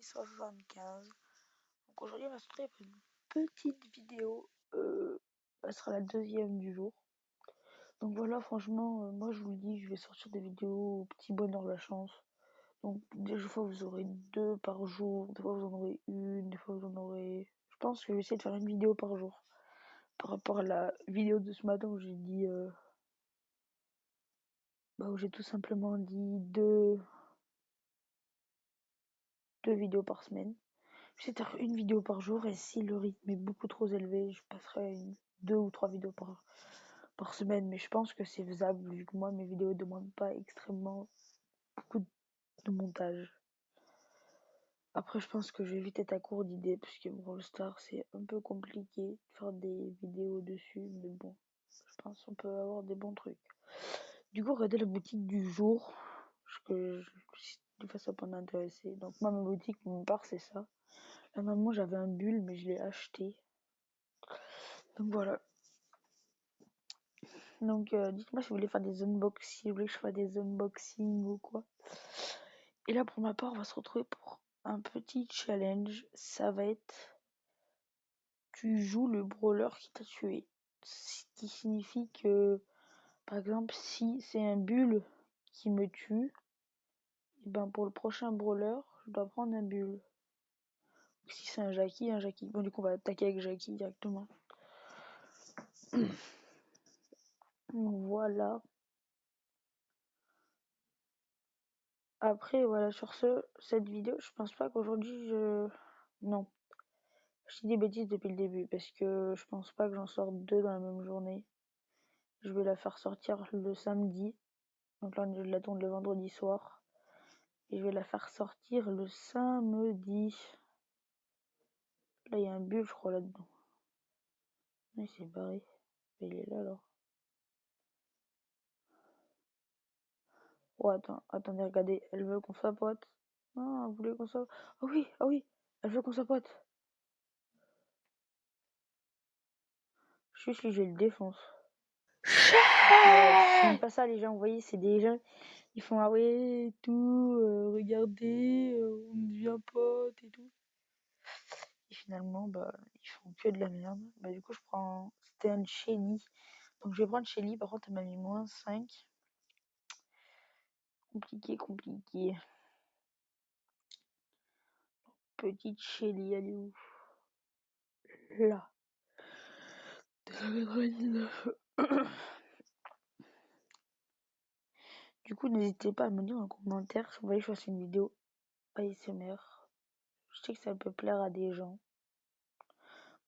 75. Donc aujourd'hui on va se retrouver pour une petite vidéo. Elle sera la deuxième du jour. Donc voilà, franchement, moi je vous le dis, je vais sortir des vidéos au petit bonheur de la chance. Donc des fois vous aurez 2 par jour, des fois vous en aurez une, des fois vous en aurez... Je pense que je vais essayer de faire une vidéo par jour. Par rapport à la vidéo de ce matin où j'ai dit... où j'ai tout simplement dit deux vidéos par semaine. Je vais faire une vidéo par jour et si le rythme est beaucoup trop élevé, je passerai 2 ou 3 vidéos par semaine. Mais je pense que c'est faisable vu que moi mes vidéos ne demandent pas extrêmement beaucoup de montage. Après je pense que je vais vite être à court d'idées puisque Brawl Stars c'est un peu compliqué de faire des vidéos dessus. Mais bon, je pense qu'on peut avoir des bons trucs. Du coup, regardez la boutique du jour. Des fois ça peut m'intéresser. Donc moi ma boutique, mon part c'est ça. Là normalement j'avais un bulle mais je l'ai acheté. Donc voilà. Donc dites-moi si vous voulez faire des unboxings, si vous voulez que je fasse des unboxings ou quoi. Et là pour ma part on va se retrouver pour un petit challenge. Ça va être tu joues le brawler qui t'a tué. Ce qui signifie que par exemple si c'est un bulle qui me tue, et ben pour le prochain brawler je dois prendre un bulle. Si c'est un Jackie, un Jackie. Bon du coup on va attaquer avec Jackie directement. Voilà. Après, voilà, sur cette vidéo, je pense pas qu'aujourd'hui Non. Je dis des bêtises depuis le début, parce que je pense pas que j'en sorte 2 dans la même journée. Je vais la faire sortir le samedi. Donc là, je la tourne le vendredi soir. Et je vais la faire sortir le samedi. Là, il y a un bulle, je crois, là-dedans. Il s'est barré. Mais il est là, alors. Oh, attendez, regardez. Elle veut qu'on soit pote. Non, elle voulait qu'on soit... Ah oui, elle veut qu'on soit pote. Juste, je le défonce. C'est même pas ça les gens, vous voyez, c'est des gens, ils font ah ouais, tout, regardez, on devient potes et tout. Et finalement, ils font que de la merde. Du coup, c'était un Shelly. Donc je vais prendre Shelly, par contre, elle m'a mis -5. Compliqué. Petite Shelly, elle est où? Là. 99. Du coup, n'hésitez pas à me dire en commentaire si vous voulez que je fasse une vidéo ASMR. Je sais que ça peut plaire à des gens.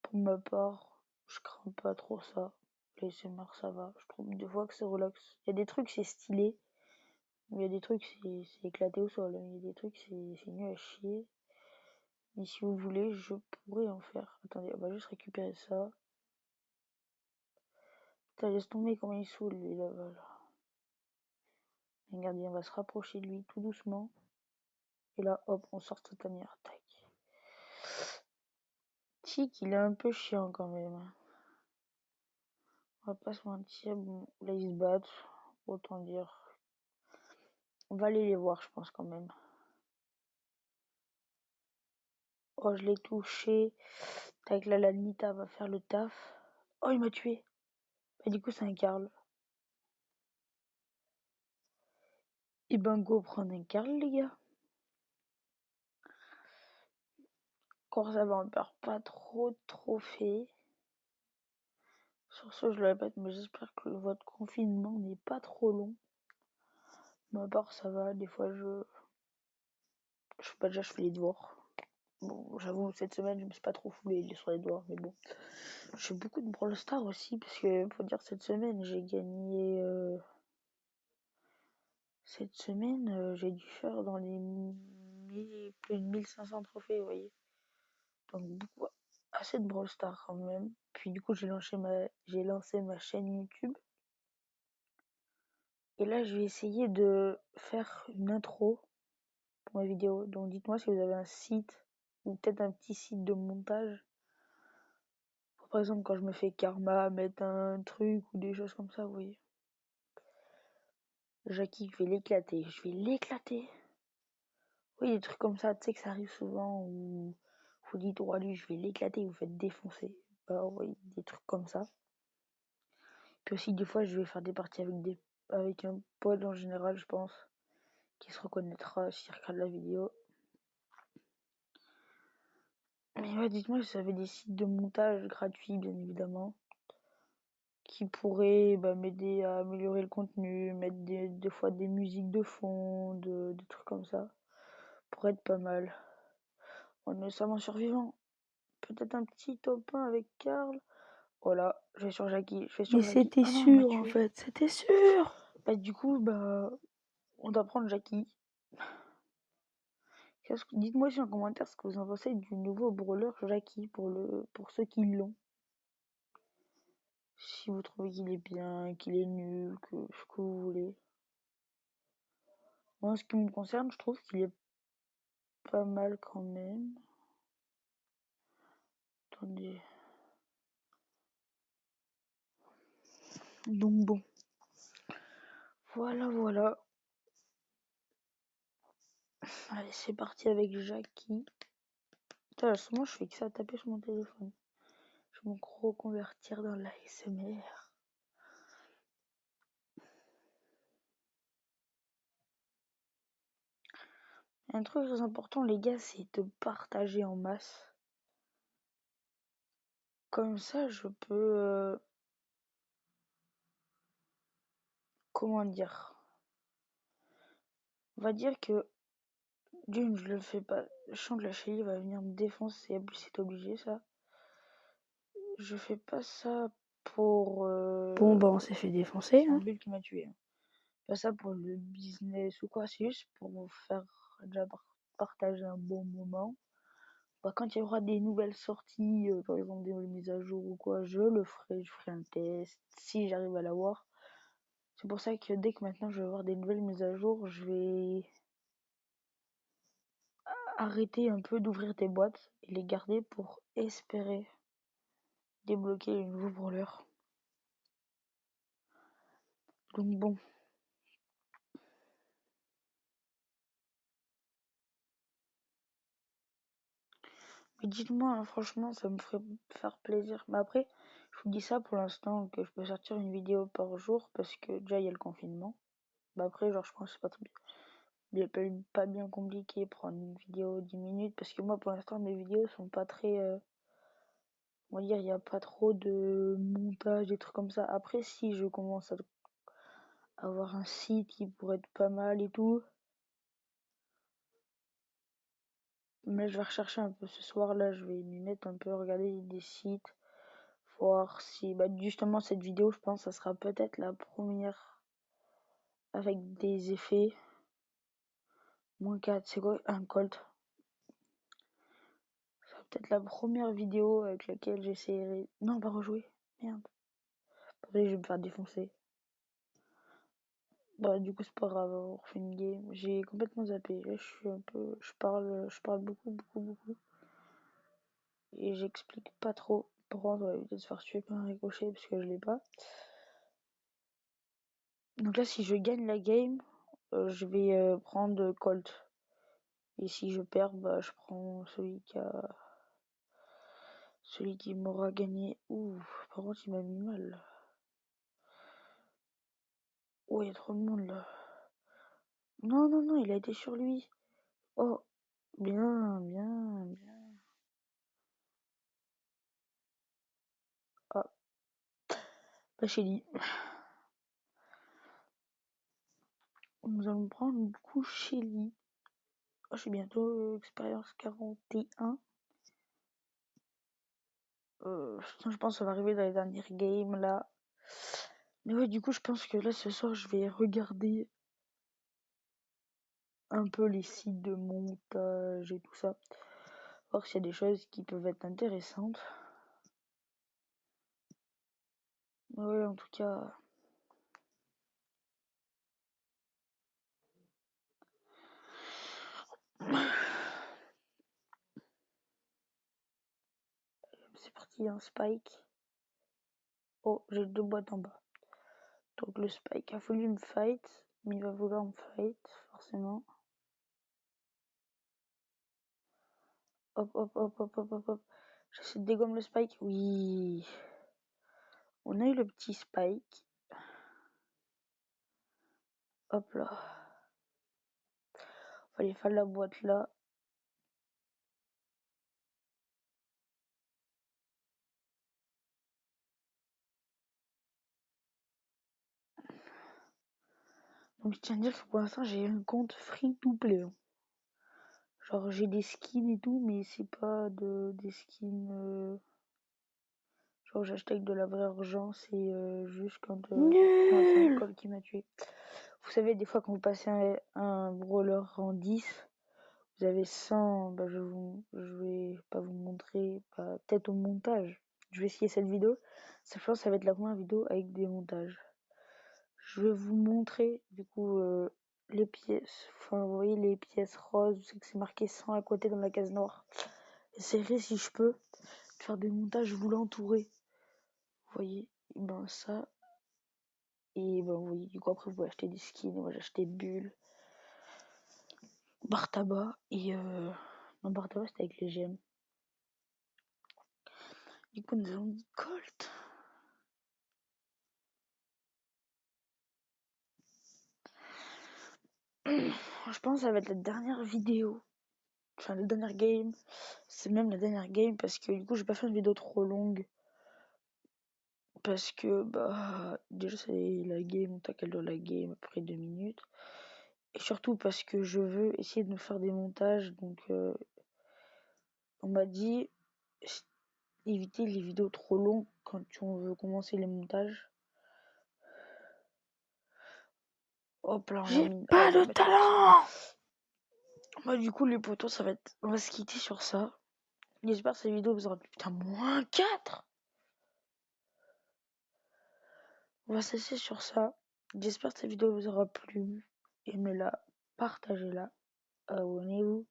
Pour ma part, je crains pas trop ça. L'ASMR, ça va. Je trouve des fois que c'est relax. Il y a des trucs, c'est stylé. Il y a des trucs, c'est éclaté au sol. Il y a des trucs, c'est nul à chier. Mais si vous voulez, je pourrais en faire. Attendez, on va juste récupérer ça. Putain, laisse tomber comment il saoule, lui, là. Voilà. Regardez, on va se rapprocher de lui tout doucement. Et là, hop, on sort sa tanière. Tac. Tic, il est un peu chiant quand même. On va pas se mentir. Bon, là, ils se battent. Autant dire. On va aller les voir, je pense, quand même. Oh, je l'ai touché. Tac, là, la Nita va faire le taf. Oh, il m'a tué. Du coup, c'est un Karl. Et ben, go prendre un Karl, les gars. Encore ça va, on perd pas trop de trophées. Sur ce, je le répète, mais j'espère que votre confinement n'est pas trop long. Mais à part, ça va. Des fois, je fais les devoirs. Bon, j'avoue, cette semaine, je me suis pas trop foulé sur les devoirs, mais bon. Je fais beaucoup de Brawl Stars aussi, parce que, faut dire, cette semaine, j'ai gagné... Cette semaine, j'ai dû faire dans les plus de 1500 trophées, vous voyez. Donc, assez de Brawl Stars quand même. Puis du coup, j'ai lancé ma chaîne YouTube. Et là, je vais essayer de faire une intro pour ma vidéo. Donc, dites-moi si vous avez un site ou peut-être un petit site de montage. Par exemple, quand je me fais karma, mettre un truc ou des choses comme ça, vous voyez. Jackie, je vais l'éclater. Oui, des trucs comme ça, tu sais que ça arrive souvent où vous dites, oh, lui, je vais l'éclater, vous faites défoncer. Bah oui, des trucs comme ça. Puis aussi, des fois, je vais faire des parties avec un pote en général, je pense, qui se reconnaîtra s'il regarde la vidéo. Mais ouais, dites-moi si vous avez des sites de montage gratuits, bien évidemment, qui pourraient m'aider à améliorer le contenu, mettre des fois des musiques de fond, des trucs comme ça, pourrait être pas mal. On est seulement survivant. Peut-être un petit top 1 avec Karl. Voilà, je vais sur Jackie. Je vais sur Mais Jackie. c'était Ah non, on m'a sûr en tué. fait, c'était sûr. Bah du coup, on doit prendre Jackie. Dites-moi aussi en commentaire ce que vous en pensez du nouveau brawler Jackie pour ceux qui l'ont. Si vous trouvez qu'il est bien, qu'il est nul, que ce que vous voulez. Moi, en ce qui me concerne, je trouve qu'il est pas mal quand même. Attendez. Donc bon. Voilà. Allez, c'est parti avec Jackie. Putain, souvent je fais que ça taper sur mon téléphone. Je vais me reconvertir dans l'ASMR. Un truc très important, les gars, c'est de partager en masse. Comme ça, je peux... comment dire? On va dire que d'une, je le fais pas. Je sens que la Shelly va venir me défoncer, c'est obligé ça. Je fais pas ça pour... Bon bah on s'est fait défoncer. C'est un Hein. bulle qui m'a tué. Hein. Pas ça pour le business ou quoi, c'est juste pour vous faire déjà partager un bon moment. Quand il y aura des nouvelles sorties, par exemple des nouvelles mises à jour ou quoi, je ferai un test si j'arrive à l'avoir. C'est pour ça que dès que maintenant je vais avoir des nouvelles mises à jour, je vais arrêter un peu d'ouvrir des boîtes et les garder pour espérer débloquer les nouveaux brawlers. Donc bon. Mais dites-moi, hein, franchement, ça me ferait faire plaisir. Mais après, je vous dis ça pour l'instant que je peux sortir une vidéo par jour parce que déjà il y a le confinement. Après, genre, je pense que c'est pas très pas bien compliqué prendre une vidéo 10 minutes parce que moi pour l'instant mes vidéos sont pas très on va dire il n'y a pas trop de montage des trucs comme ça. Après si je commence à avoir un site qui pourrait être pas mal et tout, mais je vais rechercher un peu ce soir là, je vais m'y mettre un peu, regarder des sites, voir si justement cette vidéo je pense ça sera peut-être la première avec des effets. -4, c'est quoi un colt? Peut-être la première vidéo avec laquelle j'essaierai. Non, pas rejouer. Merde. Après, je vais me faire défoncer. Du coup, c'est pas grave, on refait une game. J'ai complètement zappé. Là, je suis un peu. Je parle beaucoup. Et j'explique pas trop. Par contre, on va éviter de se faire tuer par un ricochet parce que je l'ai pas. Donc là, si je gagne la game, je vais prendre Colt. Et si je perds, je prends celui qui m'aura gagné. Ouh, par contre, il m'a mis mal. Oh, il y a trop de monde là. Non, il a été sur lui. Oh, bien. Ah, Shelly. Nous allons prendre du coup Shelly. Oh, je suis bientôt expérience 41. Je pense que ça va arriver dans les dernières games là. Mais ouais, du coup, je pense que là ce soir, je vais regarder un peu les sites de montage et tout ça. Voir s'il y a des choses qui peuvent être intéressantes. Ouais, en tout cas. C'est parti, un Spike. Oh, j'ai 2 boîtes en bas. Donc le Spike a voulu me fight, mais il va vouloir me fight, forcément. Hop, hop, hop, hop, hop, hop, hop. J'essaie de dégommer le spike. Oui. On a eu le petit spike. Hop là. Fallait faire la boîte là. Donc je tiens à dire que pour l'instant j'ai un compte free to play. Genre j'ai des skins et tout, mais c'est pas des skins. Genre j'achète avec de la vraie argent, c'est juste quand non, c'est un Nul. call qui m'a tué. Vous savez, des fois quand vous passez un brawler en 10, vous avez 100, bah je vais pas vous montrer, peut-être au montage. Je vais essayer cette vidéo. Ça va être la première vidéo avec des montages. Je vais vous montrer du coup les pièces. Enfin, vous voyez les pièces roses, c'est que c'est marqué 100 à côté dans la case noire. J'essaierai si je peux de faire des montages vous l'entourer. Vous voyez, et ben ça. Et ben oui, du coup après vous pouvez acheter des skins. Moi j'ai acheté Bulle, bar tabac et non, bar tabac c'était avec les gemmes. Du coup nous avons dit Colt. Je pense que ça va être la dernière vidéo. Enfin la dernière game. C'est même la dernière game parce que du coup j'ai pas fait une vidéo trop longue. Parce que bah déjà c'est la game, on tacle dans la game après 2 minutes. Et surtout parce que je veux essayer de me faire des montages. Donc on m'a dit éviter les vidéos trop longues quand on veut commencer les montages. Hop là on a J'ai mis. Ah pas on va de mettre le petit. talent. Bah du coup les potos ça va être. On va se quitter sur ça. J'espère que cette vidéo vous aura plu. Putain moins 4. On va se laisser sur ça. J'espère que cette vidéo vous aura plu. Aimez-la, partagez-la, abonnez-vous.